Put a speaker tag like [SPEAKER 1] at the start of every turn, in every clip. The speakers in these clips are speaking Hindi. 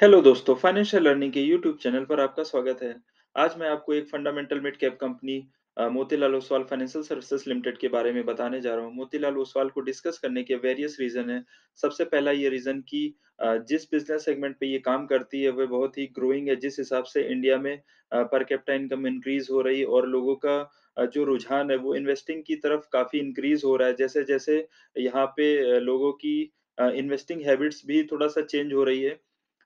[SPEAKER 1] हेलो दोस्तों, फाइनेंशियल लर्निंग के यूट्यूब चैनल पर आपका स्वागत है। आज मैं आपको एक fundamental mid cap company Motilal Oswal financial services limited के बारे में बताने जा रहा हूँ। मोतीलाल ओसवाल को डिस्कस करने के वेरियस रीज़न हैं। सबसे पहला ये रीज़न कि जिस बिज़नेस सेगमेंट पे ये काम करती है, वह बहुत ही ग्रोइंग है। जिस हिसाब से इंडिया में पर कैपिटा इनकम इंक्रीज़ हो रही है और लोगों का जो रुझान है, वो इन्वेस्टिंग की तरफ काफ़ी इंक्रीज़ हो रहा है। जैसे-जैसे यहाँ पे लोगों की इन्वेस्टिंग हैबिट्स भी थोड़ा-सा चेंज हो रही है।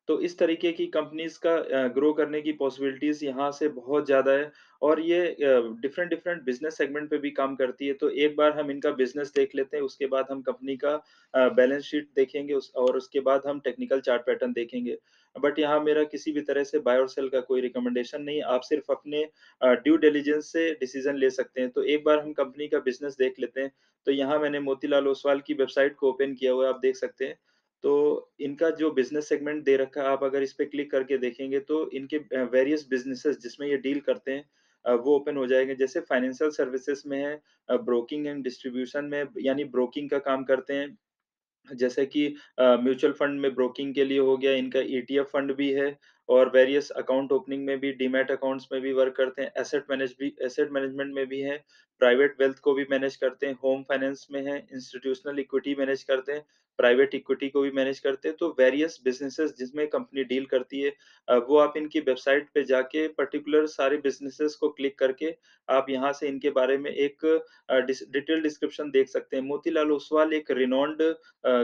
[SPEAKER 1] तो इस तरीके की कंपनीज़ का ग्रो करने की पॉसिबिलिटीज़ यहाँ से बहुत ज़्यादा है और ये डिफरेंट डिफरेंट बिज़नेस सेगमेंट पे भी काम करती है। तो एक बार हम इनका बिज़नेस देख लेते हैं, उसके बाद हम कंपनी का बैलेंस शीट देखेंगे उस और उसके बाद हम टेक्निकल चार्ट पैटर्न देखेंगे। बट यहाँ मेरा किसी भी तरह से बाय और सेल का कोई रिकमेंडेशन नहीं है, आप सिर्फ़ अपने ड्यू डिलिजेंस से डिसीज़न ले सकते हैं। तो एक बार हम कंपनी का बिज़नेस देख लेते हैं। तो यहाँ मैंने मोतीलाल ओसवाल की वेबसाइट को ओपन किया हुआ है, आप देख सकते हैं। तो इनका जो बिज़नेस सेगमेंट दे रखा है, आप अगर इस पे क्लिक करके देखेंगे तो इनके वेरियस बिज़नेसेस जिसमें ये डील करते हैं वो ओपन हो जाएँगे। जैसे फाइनेंशियल सर्विसेज़ में है ब्रोकिंग एंड डिस्ट्रीब्यूशन में यानी ब्रोकिंग का काम करते हैं। जैसे कि म्यूचुअल फंड में ब्रोकिंग के लिए हो गया, इनका ईटीएफ फंड भी है और वेरियस अकाउंट ओपनिंग में भी, डीमैट अकाउंट्स में भी वर्क करते हैं, एसेट मैनेजमेंट में भी हैं, प्राइवेट वेल्थ को भी मैनेज करते हैं, होम फाइनेंस में हैं, इंस्टीट्यूशनल इक्विटी मैनेज करते हैं, प्राइवेट इक्विटी को भी मैनेज करते हैं। तो वेरियस बिज़नेसेस जिसमें कंपनी डील करती है वो आप इनकी वेबसाइट पे जाके पर्टिकुलर सारे बिज़नेसेस को क्लिक करके आप यहाँ से इनके बारे में एक डिटेल डिस्क्रिप्शन देख सकते हैं। मोतीलाल ओसवाल एक रिनोन्ड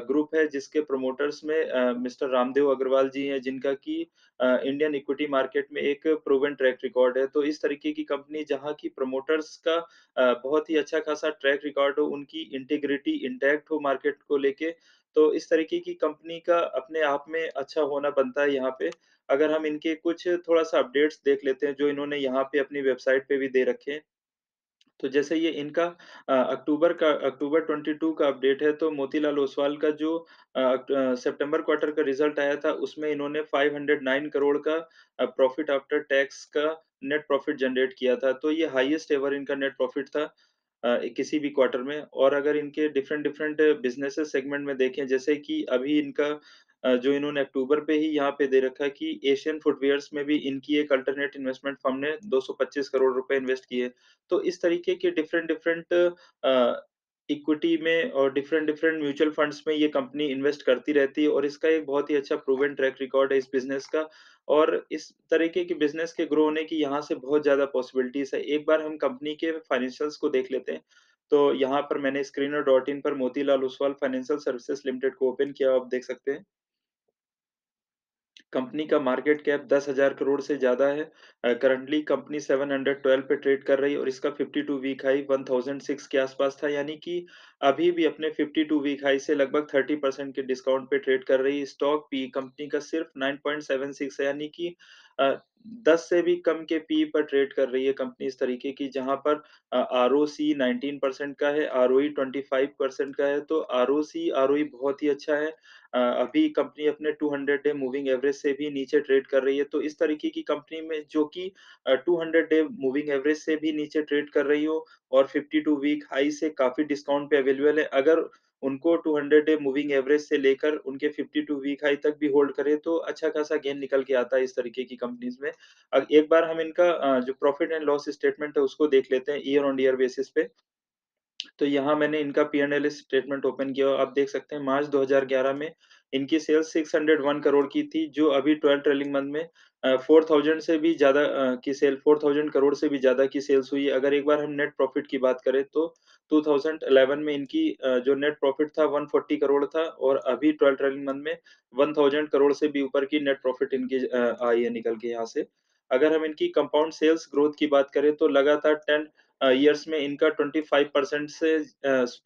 [SPEAKER 1] ग्रुप है जिसके प्रमोटर्स में मिस्टर रामदेव अग्रवाल जी हैं जिनका कि इंडियन इक्विटी मार्केट में एक प्रूवन ट्रैक रिकॉर्ड है। तो इस तरीके की कंपनी जहाँ की प्रमोटर्स का बहुत ही अच्छा खासा ट्रैक रिकॉर्ड हो, उनकी इंटीग्रिटी इंटैक्ट हो मार्केट को लेके, तो इस तरीके की कंपनी का अपने आप में अच्छा होना बनता है यहाँ पे। अगर हम इनके कुछ थोड़ा-सा अपडेट्स देख लेते हैं जो इन्होंने यहाँ पे अपनी वेबसाइट पे भी दे रखे हैं। तो जैसे ये इनका अक्टूबर 22 का अपडेट है, तो मोतीलाल ओसवाल का जो सितंबर क्वार्टर का रिज़ल्ट आया था, उसमें इन्होंने 509 करोड़ का प्रॉफिट आफ्टर टैक्स का नेट प्रॉफिट जनरेट किया था। तो ये हाईएस्ट एवर इनका नेट प्रॉफिट था किसी भी क्वार्टर में। और अगर इनके डिफरेंट डिफरेंट बिज़नेसेस सेगमेंट में देखें, जैसे कि अभी इनका जो इन्होंने अक्टूबर पे ही यहाँ पे दे रखा है कि एशियन फुटवियर्स में भी इनकी एक अल्टरनेट इन्वेस्टमेंट फर्म ने 225 करोड़ रुपए इन्वेस्ट किए। तो इस तरीके के डिफरेंट डिफरेंट इक्विटी में और डिफरेंट डिफरेंट म्यूचुअल फंड्स में ये कंपनी इन्वेस्ट करती रहती है और इसका एक बहुत ही अच्छा प्रूवन ट्रैक रिकॉर्ड है इस बिज़नेस का। और इस तरीके के बिज़नेस के ग्रो होने की यहाँ से बहुत ज़्यादा पॉसिबिलिटीज़ है। एक बार हम कंपनी के फाइनेंशियल्स को देख लेते हैं। तो यहाँ पर मैंने स्क्रीनर डॉट इन पर Motilal Oswal financial services limited को ओपन किया, आप देख सकते हैं। कंपनी का मार्केट कैप 10,000 करोड़ से ज़्यादा है। करंटली कंपनी 712 पे ट्रेड कर रही है और इसका 52 वीक हाई 1006 के आसपास था, यानी कि अभी भी अपने 52 वीक हाई से लगभग 30% के डिस्काउंट पे ट्रेड कर रही है। स्टॉक पी कंपनी का सिर्फ 9.76 है, यानी कि अ, 10 से भी कम के पी पर ट्रेड कर रही है कंपनी इस तरीके की, जहाँ पर आरओसी 19% का है, आरओई 25% का है। तो आरओसी, आरओई बहुत ही अच्छा है। अभी कंपनी अपने 200 डे मूविंग एवरेज से भी नीचे ट्रेड कर रही है। तो इस तरीके की कंपनी में जो कि 200 डे मूविंग एवरेज से भी नीचे ट्रेड कर रही हो और 52 वीक हाई से काफ़ी डिस्काउंट पे अवेलेबल है। अगर उनको 200 डे मूविंग एवरेज से लेकर उनके 52 वीक हाई तक भी होल्ड करे तो अच्छा खासा गेन निकल के आता है इस तरीके की कंपनीज़ में। एक बार हम इनका जो प्रॉफिट एंड लॉस स्टेटमेंट है उसको देख लेते हैं ईयर ऑन ईयर बेसिस पे। तो यहाँ मैंने इनका पी&एल स्टेटमेंट ओपन किया और आप देख सकते हैं मार्च 2011 में इनकी सेल्स 601 करोड़ की थी, जो अभी 12 ट्रेलिंग मंथ में 4000 से भी ज़्यादा की सेल 4000 करोड़ से भी ज़्यादा की सेल्स हुई है। अगर एक बार हम नेट प्रॉफिट की बात करें तो 2011 में इनकी जो नेट प्रॉफिट था 140 करोड़ था और अभी 12 ट्रेलिंग मंथ में 1000 करोड़ से भी ऊपर की नेट प्रॉफिट इनकी आई है निकल के यहाँ से। अगर हम इनकी कंपाउंड सेल्स ग्रोथ की बात करें तो लगातार 10 ईयर्स में इनका 25% से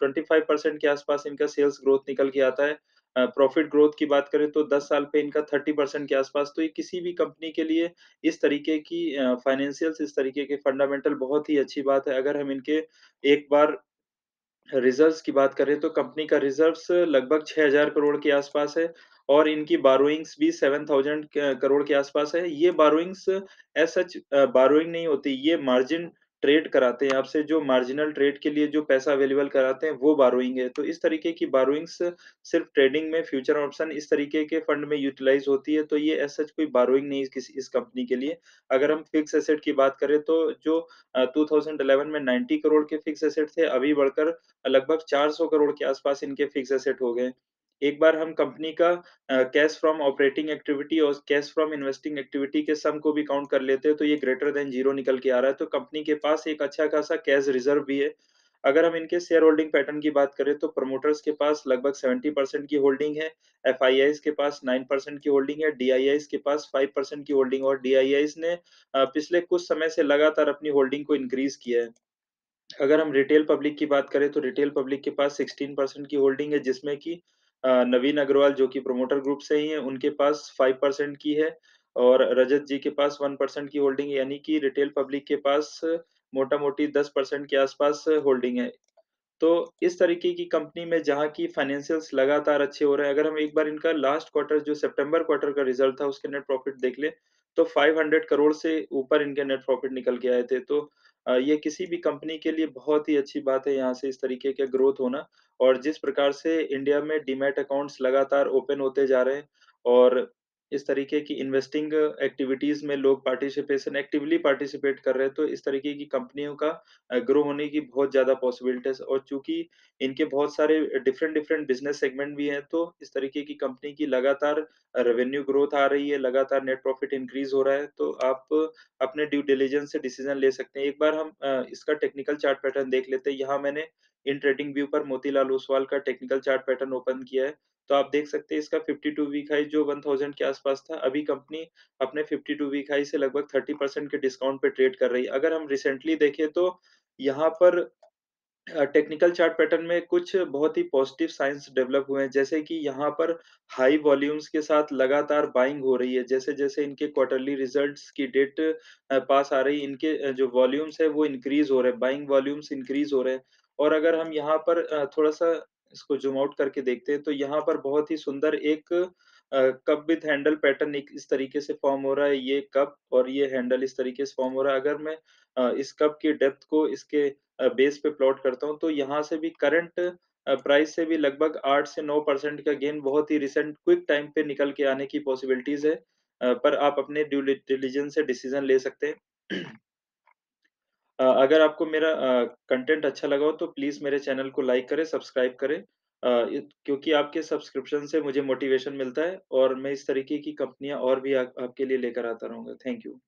[SPEAKER 1] 25% के आसपास इनका सेल्स ग्रोथ निकल के आता है। प्रॉफिट ग्रोथ की बात करें तो 10 साल पे इनका 30% के आसपास। तो ये किसी भी कंपनी के लिए इस तरीके की फाइनेंशियल्स, इस तरीके के फंडामेंटल बहुत ही अच्छी बात है। अगर हम इनके एक बार रिज़र्व्स की बात करें तो कंपनी का रिज़र्व्स लगभग 6000 करोड़ के आसपास है और इनकी बोरोइंग्स भी 7000 क करोड़ के आसपास है। ये बोरोइंग्स एज़ सच बोरोइंग नहीं होती, ये मार्जिन ट्रेड कराते हैं आपसे, जो मार्जिनल ट्रेड के लिए जो पैसा अवेलेबल कराते हैं, वो बोरोइंग है। तो इस तरीके की बोरोइंग्स सिर्फ़ ट्रेडिंग में फ्यूचर ऑप्शन इस तरीके के फंड में यूटिलाइज़ होती है, तो ये एज़ सच कोई बोरोइंग नहीं है किसी इस कंपनी के लिए। अगर हम फिक्स एसेट की बात करें तो जो 2011 में 90 करोड़ के फिक्स एसेट थे, अभी बढ़कर लगभग 400 करोड़ के आस-पास इनके फिक्स एसेट हो गए। एक बार हम कंपनी का कैश फ्रॉम ऑपरेटिंग एक्टिविटी और कैश फ्रॉम इन्वेस्टिंग एक्टिविटी के सम को भी काउंट कर लेते हैं, तो ये ग्रेटर दैन 0 निकल के आ रहा है, तो कंपनी के पास एक अच्छा खासा कैश रिज़र्व भी है। अगर हम इनके शेयर होल्डिंग पैटर्न की बात करें, तो प्रमोटर्स के पास लगभग 70% की होल्डिंग है, एफआईआईज़ के पास 9% की होल्डिंग है, डीआईआईज़ के पास 5% की होल्डिंग और डीआईआईज़ ने पिछले कुछ समय से लगातार अपनी होल्डिंग को इंक्रीज़ किया है। अगर हम रिटेल पब्लिक की बात करें, तो रिटेल पब्लिक के पास 16% की होल्डिंग है, जिसमें कि नवीन अग्रवाल जो कि प्रमोटर ग्रुप से ही हैं, उनके पास 5% की है और रजत जी के पास 1% की होल्डिंग है, यानी कि रिटेल पब्लिक के पास मोटा-मोटी 10% के आस-पास होल्डिंग है। तो इस तरीके की कंपनी में जहाँ की फाइनेंशियल्स लगातार अच्छे हो रहे हैं, अगर हम एक बार इनका लास्ट क्वार्टर जो सितंबर क्वार्टर का रिज़ल्ट था, उसके नेट प्रॉफिट देख लें, तो 500 करोड़ से ऊपर इनके नेट प्रॉफिट निकल के आए थे। तो ये किसी भी कंपनी के लिए बहुत ही अच्छी बात है यहाँ से इस तरीके का ग्रोथ होना और जिस प्रकार से इंडिया में डीमैट अकाउंट्स लगातार ओपन होते जा रहे हैं और इस तरीके की इन्वेस्टिंग एक्टिविटीज़ में लोग पार्टिसिपेशन एक्टिवली पार्टिसिपेट कर रहे हैं, तो इस तरीके की कंपनियों का ग्रो होने की बहुत ज़्यादा पॉसिबिलिटीज़ और चूँकि इनके बहुत सारे डिफरेंट बिज़नेस सेगमेंट भी हैं, तो इस तरीके की कंपनी की लगातार रेवेन्यू ग्रोथ आ रही है, लगातार नेट प्रॉफिट इंक्रीज़ हो रहा है, तो आप अपने ड्यू डिलिजेंस से डिसीज़न ले सकते हैं। एक बार हम इसका टेक्निकल चार्ट पैटर्न देख लेते हैं। यहाँ मैंने इन ट्रेडिंग व्यू पर मोतीलाल ओसवाल का टेक्निकल चार्ट पैटर्न ओपन किया है, तो आप देख सकते हैं इसका 52 वीक हाई जो 1000 के आस-पास था, अभी कंपनी अपने 52 वीक हाई से लगभग 30% के डिस्काउंट पे ट्रेड कर रही है। अगर हम रिसेंटली देखें तो यहाँ पर टेक्निकल चार्ट पैटर्न में कुछ बहुत ही पॉजिटिव साइन्स डेवलप हुए हैं, जैसे कि यहाँ पर हाई वॉल्यूम्स के साथ लगातार बाइंग हो रही है। जैसे-जैसे इनके क्वार्टरली रिजल्ट्स की डेट पास आ रही है, इनके जो वॉल्यूम्स है वो इंक्रीज़ हो रहे हैं, बाइंग वॉल्यूम्स इंक्रीज़ हो रहे हैं। और अगर हम यहाँ पर थोड़ा-सा इसको ज़ूम आउट करके देखते हैं, तो यहाँ पर बहुत ही सुंदर एक कप विथ हैंडल पैटर्न एक इस तरीके से फ़ॉर्म हो रहा है, ये कप और ये हैंडल इस तरीके से फ़ॉर्म हो रहा है। अगर मैं इस कप की डेप्थ को इसके बेस पे प्लॉट करता हूँ, तो यहाँ से भी करंट प्राइस से भी लगभग 8 से 9% का गेन बहुत ही रिसेंट क्विक टाइम पे निकल के आने की पॉसिबिलिटीज़ है। पर आप अपने ड्यू डिलिजेंस से डिसीज़न ले सकते हैं। अगर आपको मेरा कंटेंट अच्छा लगा हो तो प्लीज़ मेरे चैनल को लाइक करें, सब्सक्राइब करें। इत क्योंकि आपके सब्सक्रिप्शन से मुझे मोटिवेशन मिलता है और मैं इस तरीके की कंपनियाँ और भी आपके लिए लेकर आता रहूँगा। Thank you.